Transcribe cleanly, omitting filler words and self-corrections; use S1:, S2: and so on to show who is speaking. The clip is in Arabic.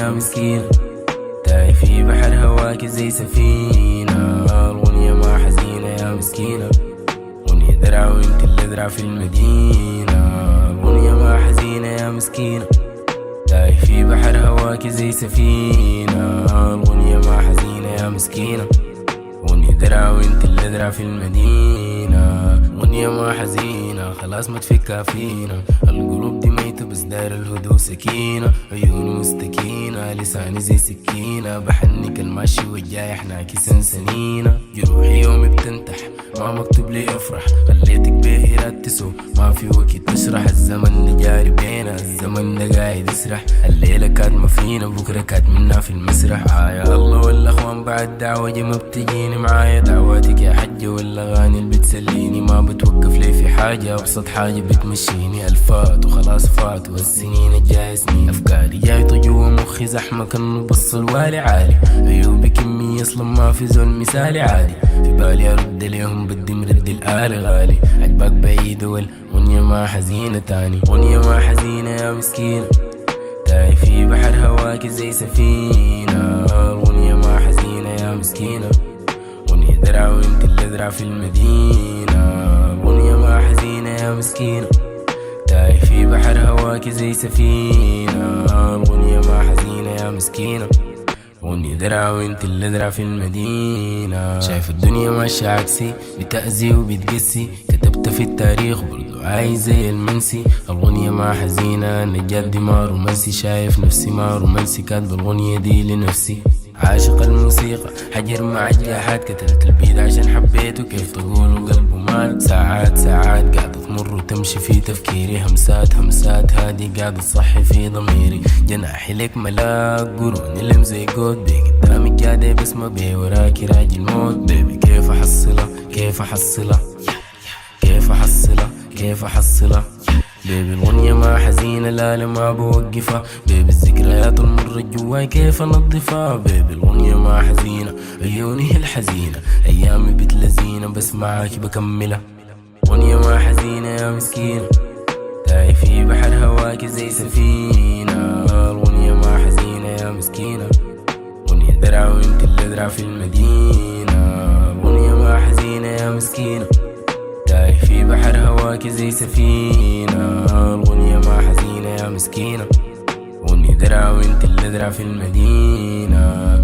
S1: يا مسكينة، تايه في بحر هواك زي سفينة. الغنية ما حزينة يا مسكينة، غنية درع وانت اللي درع في المدينة. الغنية ما حزينة يا مسكينة، تايه في بحر هواك زي سفينة. الغنية ما حزينة يا مسكينة، غنية درع وانت اللي درع في المدينة. غنية ما حزينة خلاص ما تفكها فينا، القلوب دي ميتة بس داير الهدوء سكينة. عيوني مستكينة لساني زي سكينة، بحنك الماشي والجايح ناكي سنسنينة. جروحي يومي بتنتح ما مكتوب لي افرح، خليتك بإيراد تسو ما في وقت تشرح. الزمن ده جاري بينا، الزمن ده قاعد يسرح، الليلة كاتمة فينا بكرة كاتمنا في المسرح. يا الله والاخوان بعد دعوة جي ما بتجيني معايا، دعواتك يا حجة والاغاني اللي بتسليني ما بتوقف لي في حاجة، ابسط حاجة بتمشيني. الفات وخلاص فات والسنين الجاية سنين، افكاري جايطة جوا مخي زحمة كأنه بص الوالي عالي. عيوبي كمية اصلا ما في زول مثالي عادي، في بالي ارد ليهم بدي مرد الآلي غالي. عجبك بعيد والغنية ما حزينة تاني، غنية ما حزينة يا مسكينة، تايه في بحر هواك زي سفينة. الغنية ما حزينة يا مسكينة، غنية درع وانت اللي درع في المدينة. غنية ما حزينة يا مسكينة، تايه في بحر هواك زي سفينة. الغنية ما حزينة يا مسكينة، غنية درع وانت اللي درع في المدينة. شايف الدنيا ماشية عكسي، بتأذي وبتقسي، كتبت في التاريخ برضو عايز زي المنسي. الغنية ما حزينة نجات دي ما رومانسي، شايف نفسي ما رومانسي، كاتب الغنية دي لنفسي. عاشق الموسيقى حجر مع الجاحات، كتلت البيت عشان حبيته كيف تقول قلبه مات. ساعات ساعات قاعدة تمر وتمشي في تفكيري، همسات همسات هادي قاعدة تصحي في ضميري. جناحي لك ملاك قروني لم زي قود، بي قدامك جادة بس ما بي وراكي راجل موت. بيبي كيف احصلها كيف احصلها كيف احصلها كيف احصلها. بيبي الغنية ما حزينة لا ما بوقفها، بيبي الذكريات المرة جواي كيف انظفها. بيبي الغنية ما حزينة عيوني الحزينة، ايامي بتلزينة بس معاك بكملها. غنية ما حزينة يا مسكينة، تايه في بحر هواك زي سفينة. الغنية ما حزينة يا مسكينة، غنية درع وانت اللي درع في المدينة. غنية ما حزينة يا مسكينة، تايه في بحر هواك زي سفينة. الغنية ما حزينة يا مسكينة، غنية درع وانت اللي درع في المدينة.